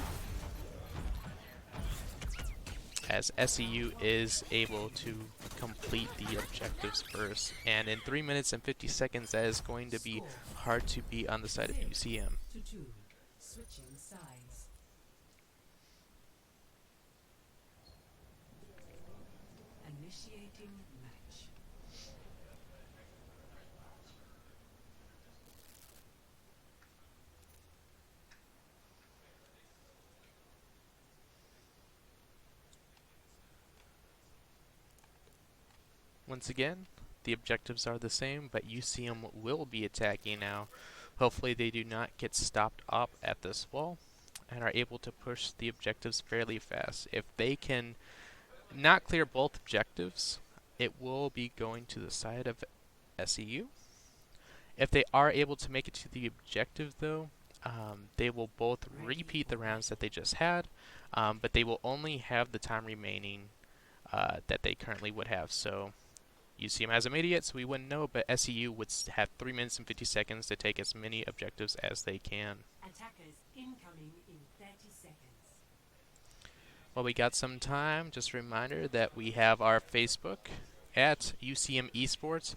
As SEU is able to complete the objectives first. And in 3 minutes and 50 seconds, that is going to be hard to beat on the side of UCM. Switching sides. Initiating match. Once again, the objectives are the same, but UCM will be attacking now. Hopefully they do not get stopped up at this wall and are able to push the objectives fairly fast. If they can not clear both objectives, it will be going to the side of SEU. If they are able to make it to the objective though, they will both repeat the rounds that they just had, but they will only have the time remaining that they currently would have. So UCM hasn't made it yet, so we wouldn't know, but SEU would have 3 minutes and 50 seconds to take as many objectives as they can. Attackers incoming in 30 seconds. While we got some time, just a reminder that we have our Facebook at UCM Esports.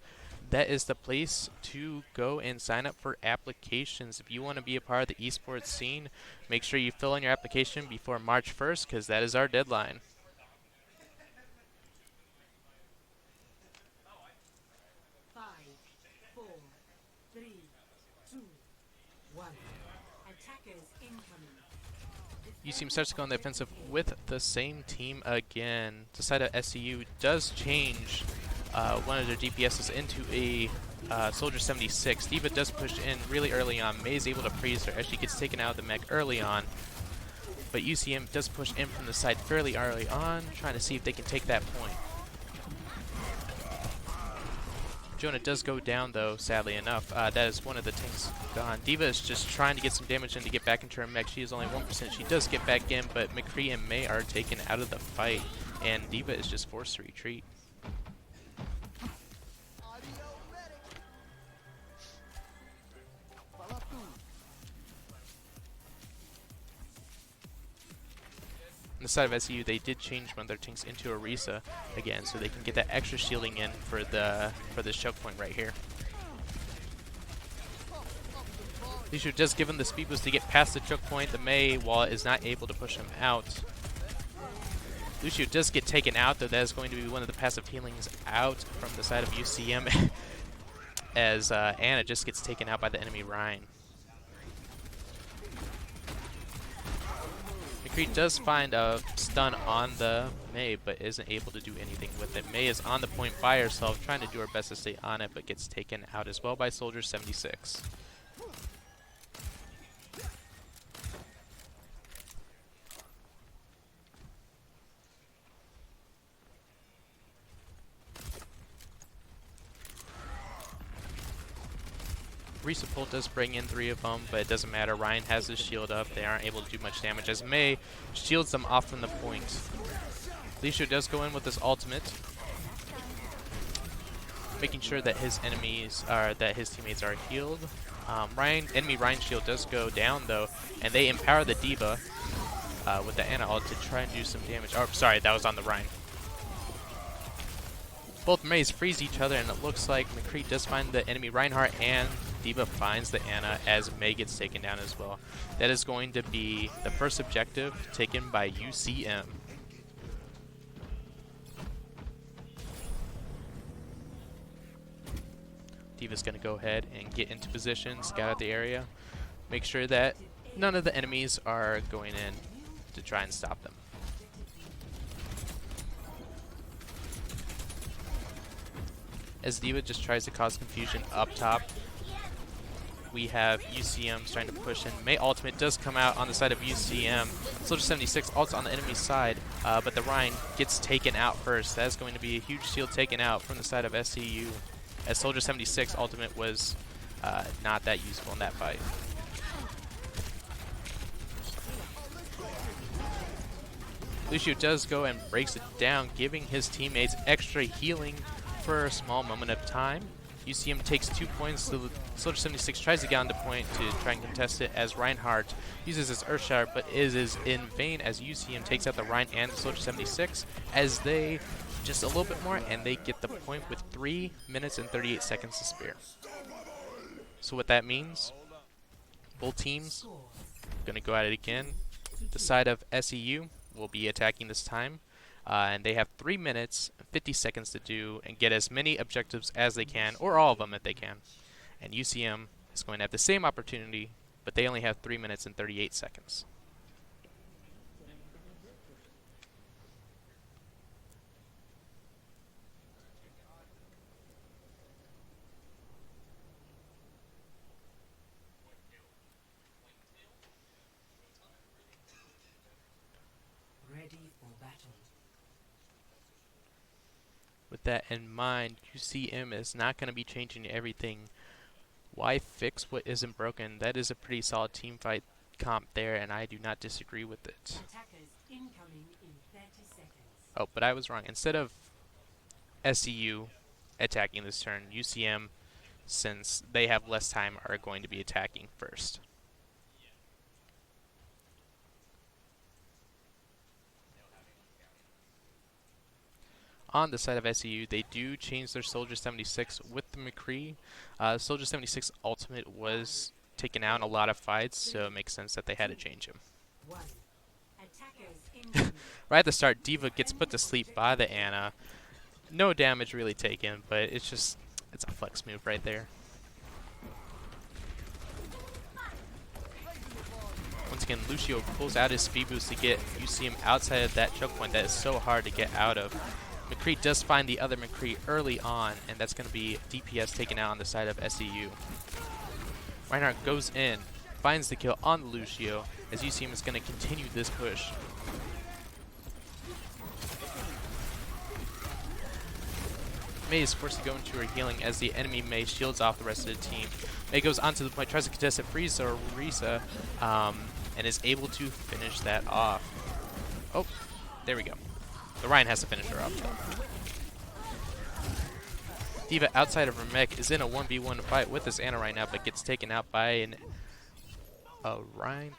That is the place to go and sign up for applications. If you want to be a part of the esports scene, make sure you fill in your application before March 1st, because that is our deadline. UCM starts to go on the offensive with the same team again. The side of SEU does change one of their DPSs into a Soldier 76. D.Va does push in really early on. May is able to freeze her as she gets taken out of the mech early on. But UCM does push in from the side fairly early on, trying to see if they can take that point. Jonah does go down though, sadly enough. That is one of the tanks gone. D.Va is just trying to get some damage in to get back into her mech. She is only 1%. She does get back in, but McCree and May are taken out of the fight, and D.Va is just forced to retreat. On the side of SEU, they did change one of their tanks into a Risa again, so they can get that extra shielding in for this choke point right here. Lucio does give him the speed boost to get past the choke point. The Mei wall is not able to push him out. Lucio does get taken out, though that is going to be one of the passive healings out from the side of UCM as Anna just gets taken out by the enemy Rhine. McCree does find a stun on the Mei, but isn't able to do anything with it. Mei is on the point by herself, trying to do her best to stay on it, but gets taken out as well by Soldier 76. Resupport does bring in 3 of them, but it doesn't matter. Ryan has his shield up. They aren't able to do much damage as Mei shields them off from the point. Licio does go in with his ultimate, making sure that his enemies are his teammates are healed. Enemy Ryan shield does go down though, and they empower the D.Va with the Ana ult to try and do some damage. Oh, sorry, that was on the Ryan. Both Meis freeze each other, and it looks like McCree does find the enemy Reinhardt, and D.Va finds the Ana as Mei gets taken down as well. That is going to be the first objective taken by UCM. D.Va's going to go ahead and get into position, scout out the area, make sure that none of the enemies are going in to try and stop them. As D.Va just tries to cause confusion up top, we have UCM trying to push in. Mei ultimate does come out on the side of UCM. Soldier 76 ults on the enemy side, but the Rhine gets taken out first. That's going to be a huge shield taken out from the side of SEU, as Soldier 76 ultimate was not that useful in that fight. Lucio does go and breaks it down, giving his teammates extra healing for a small moment of time. UCM takes 2 points. So Soldier 76 tries to get on the point to try and contest it as Reinhardt uses his Earthshower, but is in vain as UCM takes out the Rhine and the Soldier 76 as they just a little bit more, and they get the point with 3 minutes and 38 seconds to spare. So what that means, both teams going to go at it again. The side of SEU will be attacking this time. And they have 3 minutes, 50 seconds to do and get as many objectives as they can, or all of them if they can. And UCM is going to have the same opportunity, but they only have 3 minutes and 38 seconds. that in mind. UCM is not going to be changing everything. Why fix what isn't broken? That is a pretty solid team fight comp there, and I do not disagree with it. Attackers incoming in 30 seconds. Oh, but I was wrong. Instead of SEU attacking this turn, UCM, since they have less time, are going to be attacking first. On the side of SEU, they do change their Soldier 76 with the McCree. Soldier 76 Ultimate was taken out in a lot of fights, so it makes sense that they had to change him. One. Attackers incoming. Right at the start, D.Va gets put to sleep by the Ana. No damage really taken, but it's a flex move right there. Once again, Lucio pulls out his speed boost to get UCM outside of that choke point that is so hard to get out of. McCree does find the other McCree early on, and that's going to be DPS taken out on the side of SEU. Reinhardt goes in, finds the kill on Lucio, as UCM is going to continue this push. Mei is forced to go into her healing as the enemy Mei shields off the rest of the team. Mei goes onto the point, tries to contest it, frees or Risa, and is able to finish that off. Oh, there we go. The Ryan has to finish her off though. D.Va outside of her mech is in a 1v1 fight with this Ana right now, but gets taken out by a Ryan.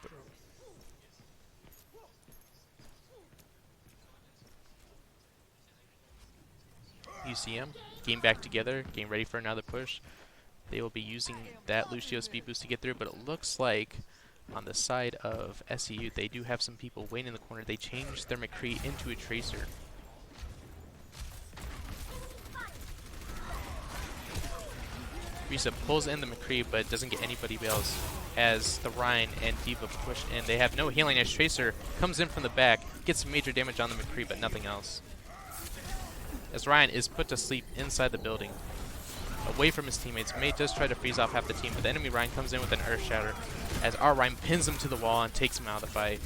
UCM game back together, getting ready for another push. They will be using that Lucio speed boost to get through, but it looks like on the side of SEU, they do have some people waiting in the corner. They changed their McCree into a Tracer. Risa pulls in the McCree, but doesn't get anybody else as the Ryan and D.Va push in. They have no healing as Tracer comes in from the back, gets some major damage on the McCree, but nothing else. As Ryan is put to sleep inside the building, away from his teammates. Mei does try to freeze off half the team, but the enemy Ryan comes in with an Earth Shatter as our Ryan pins him to the wall and takes him out of the fight.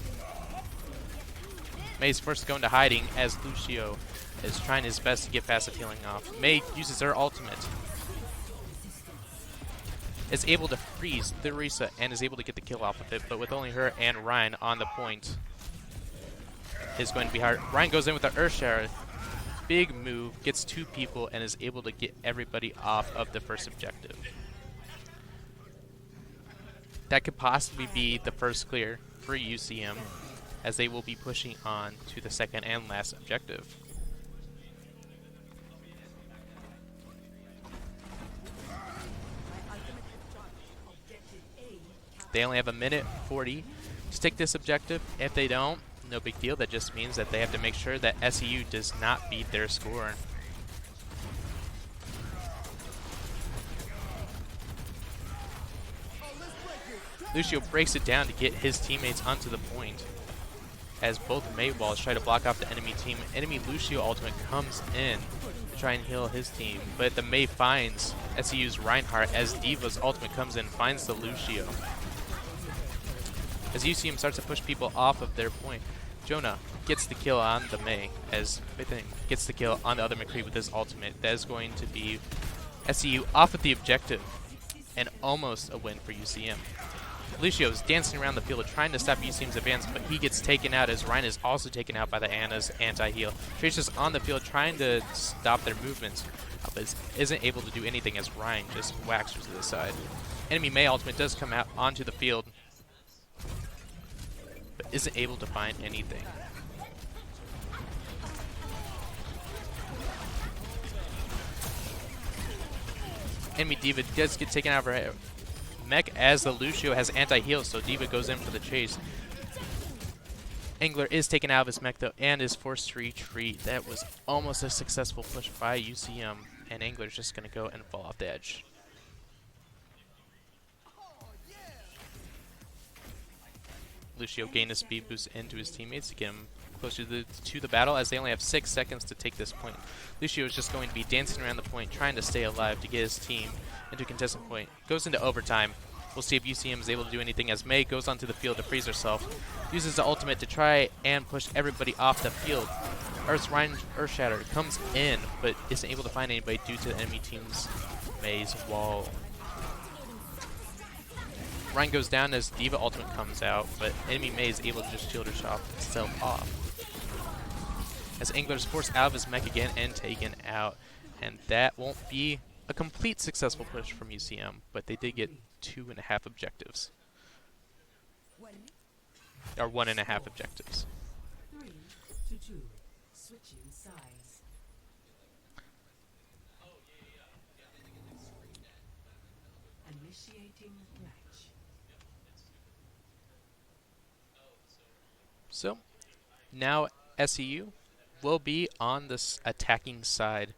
Mei's forced to go into hiding as Lucio is trying his best to get passive healing off. Mei uses her ultimate, is able to freeze the Risa and is able to get the kill off of it, but with only her and Ryan on the point, it's going to be hard. Ryan goes in with the Earth Shatter. Big move, gets two people, and is able to get everybody off of the first objective. That could possibly be the first clear for UCM, as they will be pushing on to the second and last objective. They only have a minute 40 to take this objective. If they don't, no big deal. That just means that they have to make sure that SEU does not beat their score. Lucio breaks it down to get his teammates onto the point, as both Mei walls try to block off the enemy team. Enemy Lucio ultimate comes in to try and heal his team, but the Mei finds SEU's Reinhardt as D.Va's ultimate comes in, finds the Lucio. As UCM starts to push people off of their point, Jonah gets the kill on the Mei, as Bithin gets the kill on the other McCree with his ultimate. That is going to be SEU off of the objective, and almost a win for UCM. Lucio is dancing around the field trying to stop UCM's advance, but he gets taken out as Ryan is also taken out by the Ana's anti-heal. Tracer's on the field trying to stop their movements, but isn't able to do anything as Ryan just whacks her to the side. Enemy Mei ultimate does come out onto the field, but isn't able to find anything. Enemy D.Va does get taken out of her mech as the Lucio has anti-heal, so D.Va goes in for the chase. Angler is taken out of his mech though and is forced to retreat. That was almost a successful push by UCM, and Angler's just going to go and fall off the edge. Lucio gained a speed boost into his teammates to get him closer to the battle, as they only have 6 seconds to take this point. Lucio is just going to be dancing around the point, trying to stay alive to get his team into a contestant point. Goes into overtime. We'll see if UCM is able to do anything as Mei goes onto the field to freeze herself. Uses the ultimate to try and push everybody off the field. Ryan Earthshatter comes in, but isn't able to find anybody due to the enemy team's maze wall. Ryan goes down as Diva ultimate comes out, but enemy Mei is able to just shield herself off. As Angler is forced out of his mech again and taken out, and that won't be a complete successful push from UCM, but they did get 2.5 objectives. Or 1.5 objectives. 3 to 2. Switching sides. Initiating match. So, now SEU will be on this attacking side.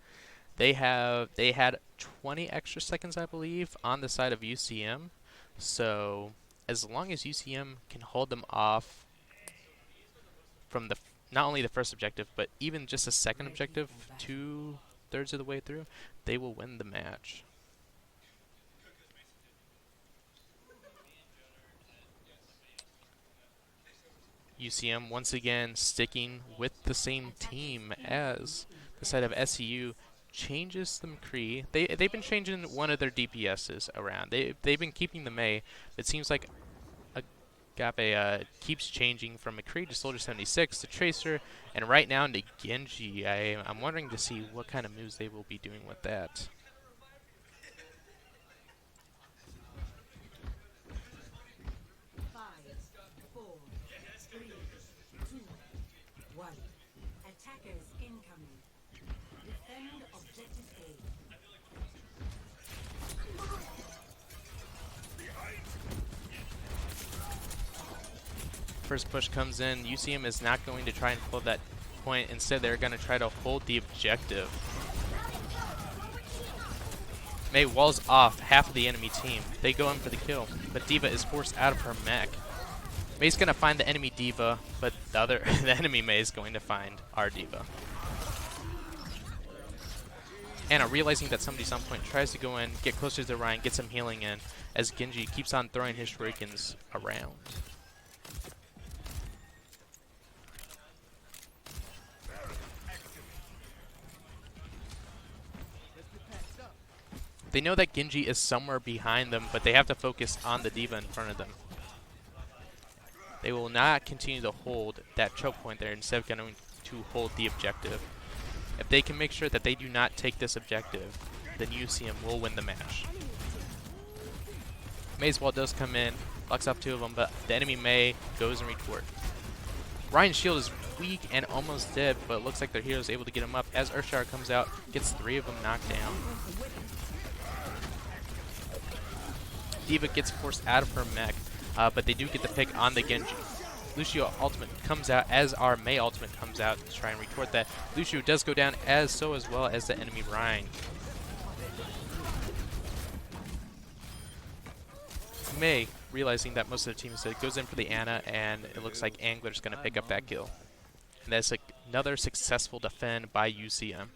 They had 20 extra seconds, I believe, on the side of UCM. So, as long as UCM can hold them off from the not only the first objective, but even just the second objective, 2/3 of the way through, they will win the match. UCM once again sticking with the same team as the side of SEU changes the McCree. They've been changing one of their DPSs around. They've been keeping the Mei. It seems like Agape keeps changing from McCree to Soldier 76 to Tracer, and right now into Genji. I'm wondering to see what kind of moves they will be doing with that. Attackers incoming. Defend objective A. First push comes in. UCM is not going to try and pull that point. Instead, they're going to try to hold the objective. Mei walls off half of the enemy team. They go in for the kill, but Diva is forced out of her mech. Mei's going to find the enemy Diva, but the enemy Mei is going to find our Diva. Anna, realizing that somebody's on point, tries to go in, get closer to Ryan, get some healing in, as Genji keeps on throwing his shurikens around. They know that Genji is somewhere behind them, but they have to focus on the Diva in front of them. They will not continue to hold that choke point there, instead of going to hold the objective. If they can make sure that they do not take this objective, then UCM will win the match. Mei's wall does come in, locks off 2 of them, but the enemy Mei goes and retort. Ryan's shield is weak and almost dead, but it looks like their hero is able to get him up as Earthshatter comes out, gets 3 of them knocked down. Diva gets forced out of her mech, but they do get the pick on the Genji. Lucio ultimate comes out as our Mei ultimate comes out to try and retort that. Lucio does go down as well as the enemy Ryan. Mei, realizing that most of the team is dead, goes in for the Anna, and it looks like Angler's going to pick up that kill. And that's another successful defend by UCM.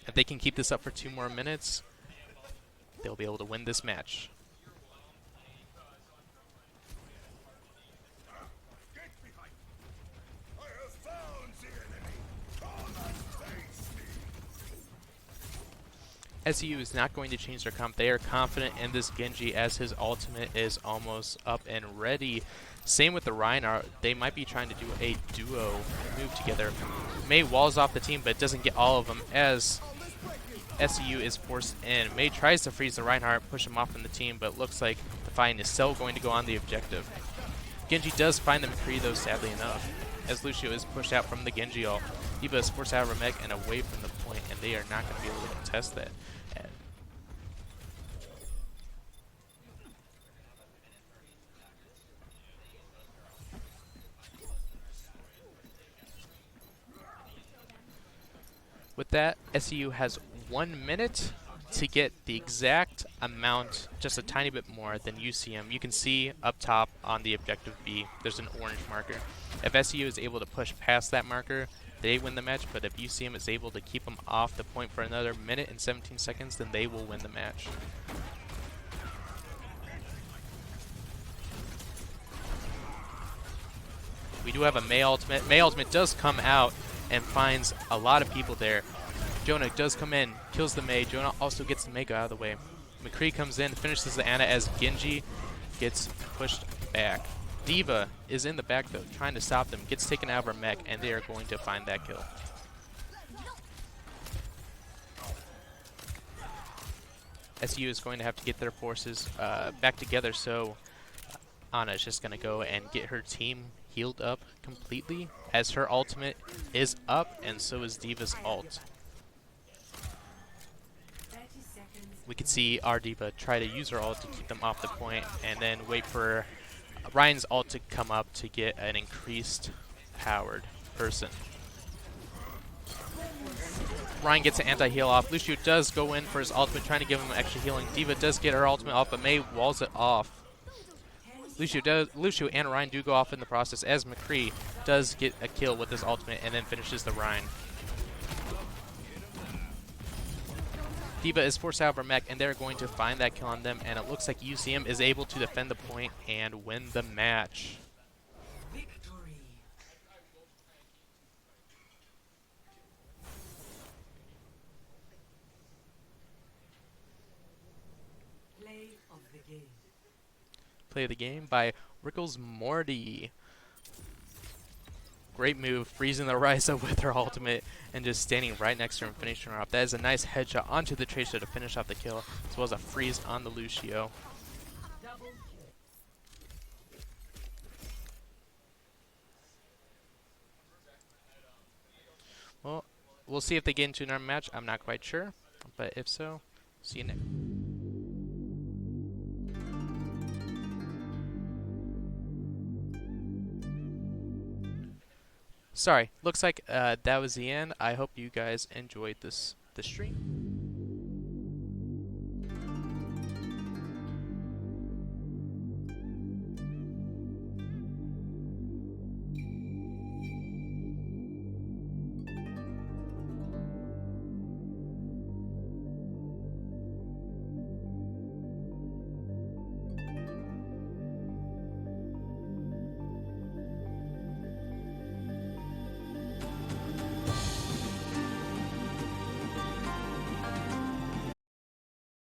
If they can keep this up for 2 more minutes, they'll be able to win this match. SEU is not going to change their comp. They are confident in this Genji as his ultimate is almost up and ready. Same with the Reinhardt. They might be trying to do a duo move together. Mei walls off the team, but doesn't get all of them as SEU is forced in. Mei tries to freeze the Reinhardt, push him off from the team, but looks like the fight is still going to go on the objective. Genji does find the McCree though, sadly enough, as Lucio is pushed out from the Genji ult. Diva is forced out of her mech and away from the point, and they are not going to be able to contest that. With that, SEU has 1 minute to get the exact amount, just a tiny bit more than UCM. You can see up top on the objective B, there's an orange marker. If SEU is able to push past that marker, they win the match, but if UCM is able to keep them off the point for another minute and 17 seconds, then they will win the match. We do have a Mei ultimate. Mei ultimate does come out and finds a lot of people there. Jonah does come in, kills the Mei. Jonah also gets the Mega out of the way. McCree comes in, finishes the Ana as Genji gets pushed back. D.Va is in the back though, trying to stop them. Gets taken out of her mech, and they are going to find that kill. SEU is going to have to get their forces back together, so Ana is just going to go and get her team healed up completely, as her ultimate is up, and so is D.Va's ult. 30 seconds. We can see our D.Va try to use her ult to keep them off the point, and then wait for Ryan's ult to come up to get an increased powered person. Ryan gets an anti-heal off. Lucio does go in for his ultimate, trying to give him extra healing. D.Va does get her ultimate off, but Mei walls it off. Lucio and Ryan do go off in the process, as McCree does get a kill with his ultimate and then finishes the Ryan. D.Va is forced out of her mech, and they're going to find that kill on them, and it looks like UCM is able to defend the point and win the match. Victory. Play of the game. Play of the game by Rickles Morty. Great move, freezing the Ryza with her ultimate and just standing right next to her and finishing her off. That is a nice headshot onto the Tracer to finish off the kill, as well as a freeze on the Lucio. Double kill. Well, we'll see if they get into another match. I'm not quite sure, but if so, see you next. Sorry, looks like that was the end. I hope you guys enjoyed the stream.